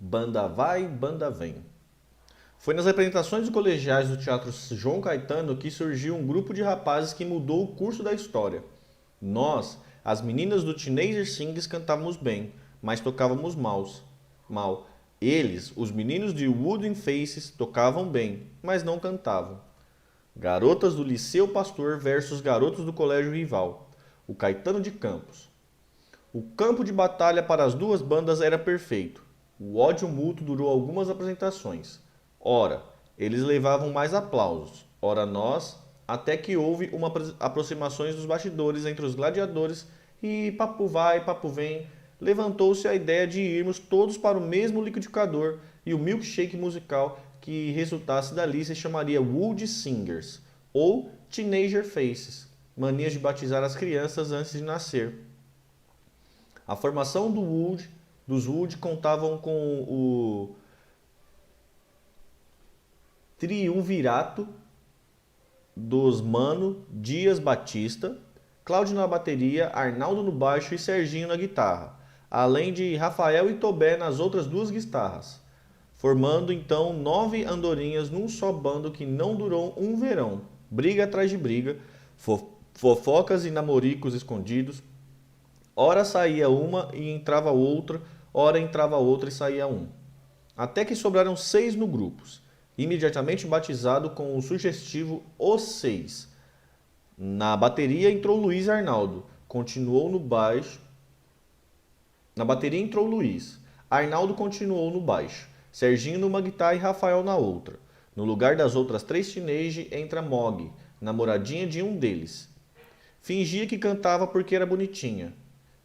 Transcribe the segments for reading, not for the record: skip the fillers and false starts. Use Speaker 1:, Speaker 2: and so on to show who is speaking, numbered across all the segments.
Speaker 1: Banda vai, banda vem. Foi nas apresentações colegiais do Teatro João Caetano que surgiu um grupo de rapazes que mudou o curso da história. Nós, as meninas do Teenager Sings, cantávamos bem, mas tocávamos mal. Eles, os meninos de Wooden Faces, tocavam bem, mas não cantavam. Garotas do Liceu Pastor versus garotos do Colégio Rival, o Caetano de Campos. O campo de batalha para as duas bandas era perfeito. O ódio mútuo durou algumas apresentações. Ora, eles levavam mais aplausos, ora nós, até que houve uma aproximações dos bastidores entre os gladiadores e papo vai, papo vem, levantou-se a ideia de irmos todos para o mesmo liquidificador e o milkshake musical que resultasse dali se chamaria Wood Singers ou Teenager Faces, manias de batizar as crianças antes de nascer. A formação dos Wood contavam com o triunvirato dos Mano, Dias Batista, Cláudio na bateria, Arnaldo no baixo e Serginho na guitarra, além de Rafael e Tobé nas outras duas guitarras, formando então 9 andorinhas num só bando que não durou um verão, briga atrás de briga, fofocas e namoricos escondidos, ora saía uma e entrava outra, ora entrava outra e saía um. Até que sobraram 6 no grupo, imediatamente batizado com o sugestivo Os Seis. Na bateria entrou Luiz Arnaldo, continuou no baixo. Na bateria entrou Luiz. Arnaldo continuou no baixo, Serginho numa guitarra e Rafael na outra. No lugar das outras 3 teenage entra Mog, namoradinha de um deles. Fingia que cantava porque era bonitinha.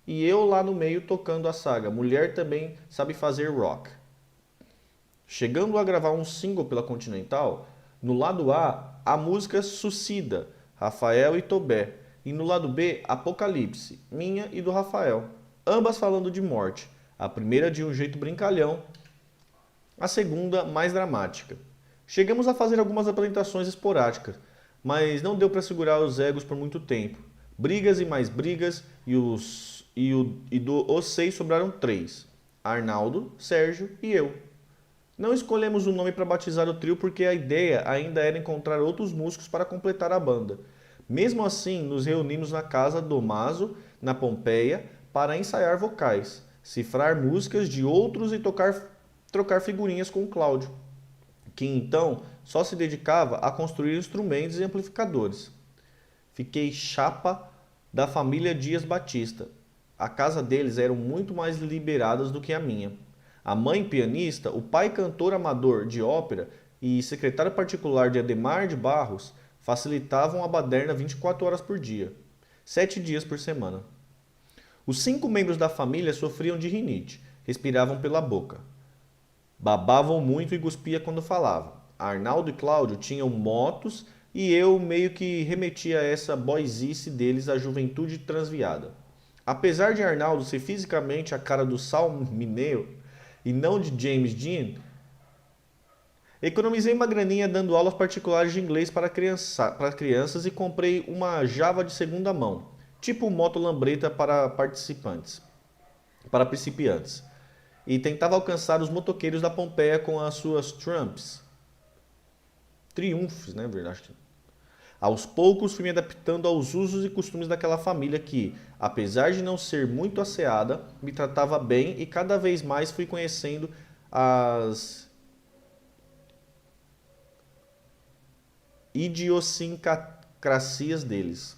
Speaker 1: E eu lá no meio tocando a saga, mulher também sabe fazer rock. Chegando a gravar um single pela Continental, no lado A música Suicida, Rafael e Tobé, e no lado B, Apocalipse, minha e do Rafael, ambas falando de morte, a primeira de um jeito brincalhão, a segunda mais dramática. Chegamos a fazer algumas apresentações esporádicas, mas não deu para segurar os egos por muito tempo. Brigas e mais brigas, e dos 6 sobraram 3, Arnaldo, Sérgio e eu. Não escolhemos um nome para batizar o trio porque a ideia ainda era encontrar outros músicos para completar a banda. Mesmo assim, nos reunimos na casa do Mazo, na Pompeia, para ensaiar vocais, cifrar músicas de outros e trocar figurinhas com o Cláudio, que então só se dedicava a construir instrumentos e amplificadores. Fiquei chapa da família Dias Batista. A casa deles eram muito mais liberadas do que a minha. A mãe pianista, o pai cantor amador de ópera e secretário particular de Ademar de Barros facilitavam a baderna 24 horas por dia, 7 dias por semana. Os 5 membros da família sofriam de rinite, respiravam pela boca. Babavam muito e cuspia quando falavam. Arnaldo e Cláudio tinham motos e eu meio que remetia a essa boyzice deles à juventude transviada. Apesar de Arnaldo ser fisicamente a cara do Sal Mineo, e não de James Dean, economizei uma graninha dando aulas particulares de inglês para crianças e comprei uma Java de segunda mão, tipo moto lambreta para principiantes. E tentava alcançar os motoqueiros da Pompeia com as suas triunfos, né, verdade. Aos poucos fui me adaptando aos usos e costumes daquela família que, apesar de não ser muito asseada, me tratava bem e cada vez mais fui conhecendo as idiosincrasias deles.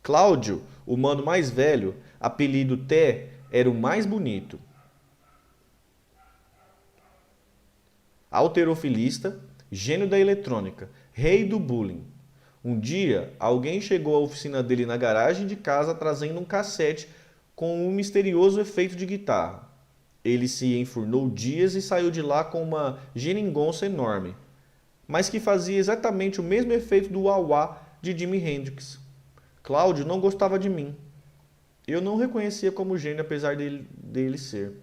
Speaker 1: Cláudio, o mano mais velho, apelido Té, era o mais bonito. Alterofilista, gênio da eletrônica, rei do bullying. Um dia, alguém chegou à oficina dele na garagem de casa trazendo um cassete com um misterioso efeito de guitarra. Ele se enfurnou dias e saiu de lá com uma geringonça enorme, mas que fazia exatamente o mesmo efeito do wah-wah de Jimi Hendrix. Cláudio não gostava de mim. Eu não o reconhecia como gênio apesar dele ser.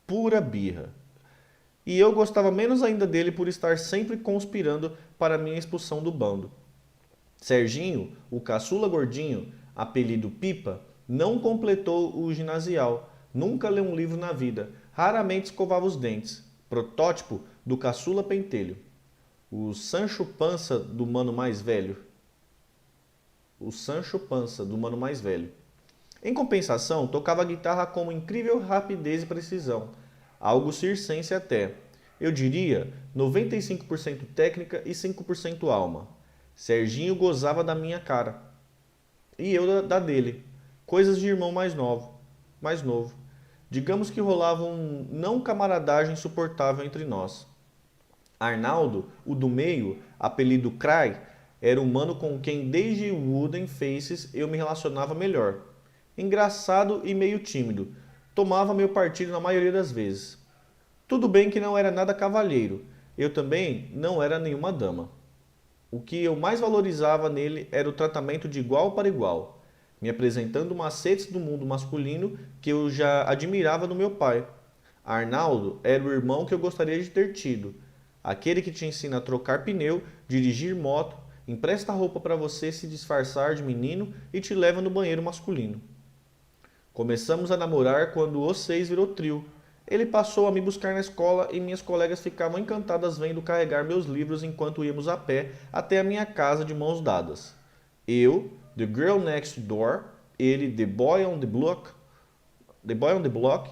Speaker 1: Pura birra. E eu gostava menos ainda dele por estar sempre conspirando para minha expulsão do bando. Serginho, o caçula gordinho, apelido Pipa, não completou o ginasial, nunca leu um livro na vida, raramente escovava os dentes, protótipo do caçula pentelho. O Sancho Pança do mano mais velho. O Sancho Pança do mano mais velho. Em compensação, tocava a guitarra com incrível rapidez e precisão, algo circense até. Eu diria 95% técnica e 5% alma. Serginho gozava da minha cara. E eu da dele. Coisas de irmão mais novo. Digamos que rolava um não camaradagem insuportável entre nós. Arnaldo, o do meio, apelido Cry, era o mano com quem desde Wooden Faces eu me relacionava melhor. Engraçado e meio tímido, tomava meu partido na maioria das vezes. Tudo bem que não era nada cavalheiro, eu também não era nenhuma dama. O que eu mais valorizava nele era o tratamento de igual para igual, me apresentando macetes do mundo masculino que eu já admirava no meu pai. Arnaldo era o irmão que eu gostaria de ter tido, aquele que te ensina a trocar pneu, dirigir moto, empresta roupa para você se disfarçar de menino e te leva no banheiro masculino. Começamos a namorar quando o seis virou trio. Ele passou a me buscar na escola e minhas colegas ficavam encantadas vendo carregar meus livros enquanto íamos a pé até a minha casa de mãos dadas. Eu, The Girl Next Door, ele, The Boy on the Block,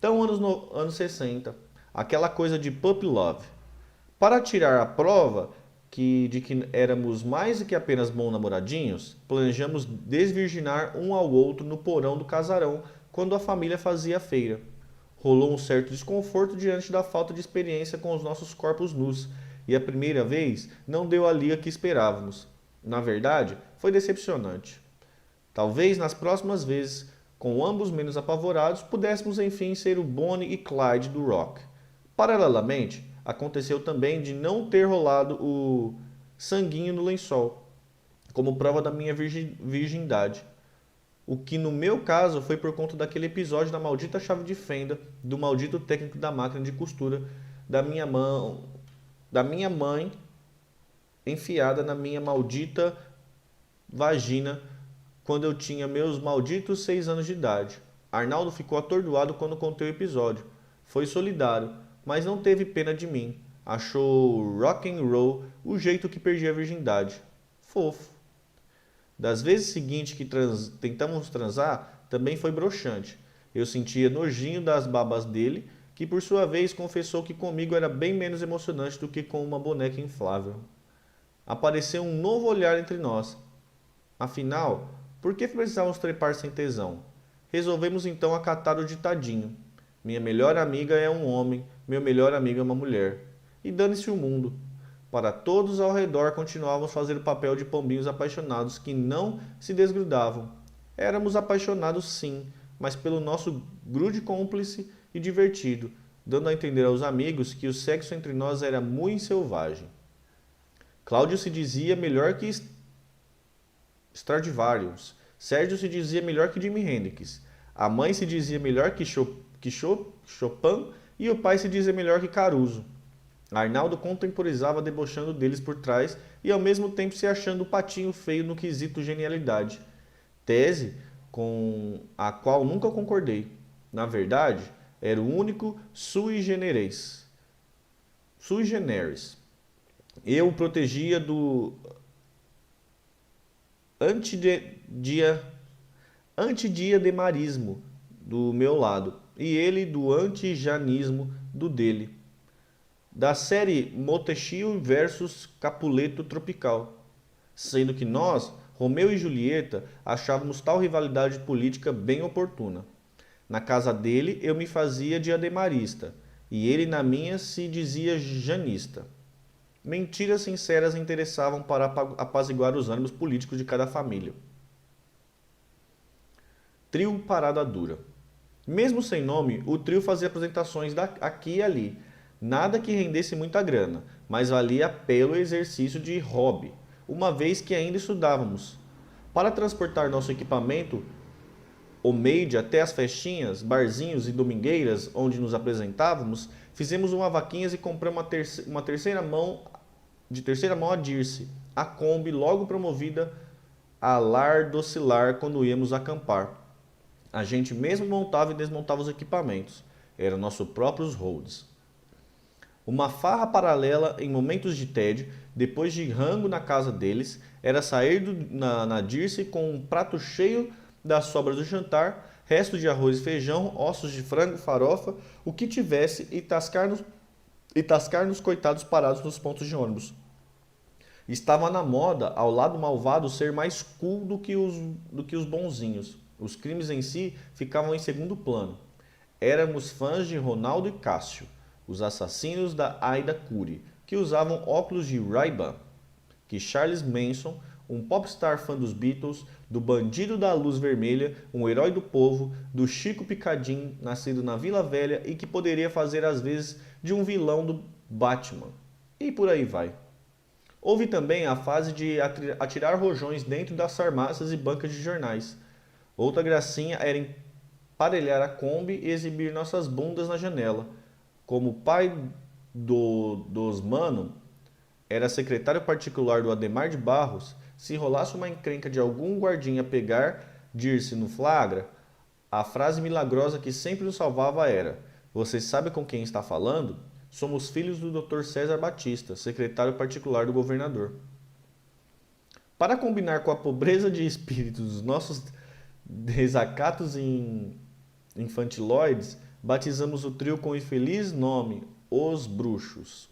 Speaker 1: tão anos 60, aquela coisa de puppy love. Para tirar a prova de que éramos mais do que apenas bons namoradinhos, planejamos desvirginar um ao outro no porão do casarão quando a família fazia feira. Rolou um certo desconforto diante da falta de experiência com os nossos corpos nus, e a primeira vez não deu a liga que esperávamos. Na verdade, foi decepcionante. Talvez nas próximas vezes, com ambos menos apavorados, pudéssemos enfim ser o Bonnie e Clyde do rock. Paralelamente, aconteceu também de não ter rolado o sanguinho no lençol, como prova da minha virgindade. O que no meu caso foi por conta daquele episódio da maldita chave de fenda, do maldito técnico da máquina de costura, da minha mãe enfiada na minha maldita vagina quando eu tinha meus malditos 6 anos de idade. Arnaldo ficou atordoado quando contei o episódio. Foi solidário, mas não teve pena de mim. Achou rock and roll o jeito que perdi a virgindade. Fofo. Das vezes seguintes que tentamos transar, também foi broxante. Eu sentia nojinho das babas dele, que por sua vez confessou que comigo era bem menos emocionante do que com uma boneca inflável. Apareceu um novo olhar entre nós. Afinal, por que precisávamos trepar sem tesão? Resolvemos então acatar o ditadinho. Minha melhor amiga é um homem, meu melhor amigo é uma mulher. E dane-se o mundo. Para todos ao redor continuávamos a fazer o papel de pombinhos apaixonados que não se desgrudavam. Éramos apaixonados sim, mas pelo nosso grude cúmplice e divertido, dando a entender aos amigos que o sexo entre nós era muito selvagem. Cláudio se dizia melhor que Stradivarius, Sérgio se dizia melhor que Jimi Hendrix, a mãe se dizia melhor que Chopin e o pai se dizia melhor que Caruso. Arnaldo contemporizava debochando deles por trás e ao mesmo tempo se achando o patinho feio no quesito genialidade. Tese com a qual nunca concordei. Na verdade, era o único sui generis. Eu o protegia do antidiademarismo do meu lado e ele do antijanismo do dele. Da série Motechio versus Capuleto Tropical, sendo que nós, Romeu e Julieta, achávamos tal rivalidade política bem oportuna. Na casa dele eu me fazia diademarista, e ele na minha se dizia janista. Mentiras sinceras interessavam para apaziguar os ânimos políticos de cada família. Trio Parada Dura. Mesmo sem nome, o trio fazia apresentações aqui e ali. Nada que rendesse muita grana, mas valia pelo exercício de hobby, uma vez que ainda estudávamos. Para transportar nosso equipamento, o made até as festinhas, barzinhos e domingueiras onde nos apresentávamos, fizemos uma vaquinha e compramos uma terceira mão a Dirce, a Kombi logo promovida a lar docilar quando íamos acampar. A gente mesmo montava e desmontava os equipamentos. Eram nossos próprios Rhodes. Uma farra paralela em momentos de tédio, depois de rango na casa deles, era sair na Dirce com um prato cheio das sobras do jantar, resto de arroz e feijão, ossos de frango, farofa, o que tivesse e tascar nos coitados parados nos pontos de ônibus. Estava na moda, ao lado malvado, ser mais cool do que os bonzinhos. Os crimes em si ficavam em segundo plano. Éramos fãs de Ronaldo e Cássio, os assassinos da Aida Cury, que usavam óculos de Ray-Ban, que Charles Manson, um popstar fã dos Beatles, do Bandido da Luz Vermelha, um herói do povo, do Chico Picadinho, nascido na Vila Velha e que poderia fazer às vezes de um vilão do Batman. E por aí vai. Houve também a fase de atirar rojões dentro das farmácias e bancas de jornais. Outra gracinha era emparelhar a Kombi e exibir nossas bundas na janela. Como o pai dos mano era secretário particular do Ademar de Barros, se rolasse uma encrenca de algum guardinha pegar Dirce no flagra, a frase milagrosa que sempre nos salvava era: "Você sabe com quem está falando? Somos filhos do Dr. César Batista, secretário particular do governador." Para combinar com a pobreza de espírito dos nossos desacatos infantiloides, batizamos o trio com o infeliz nome Os Bruxos.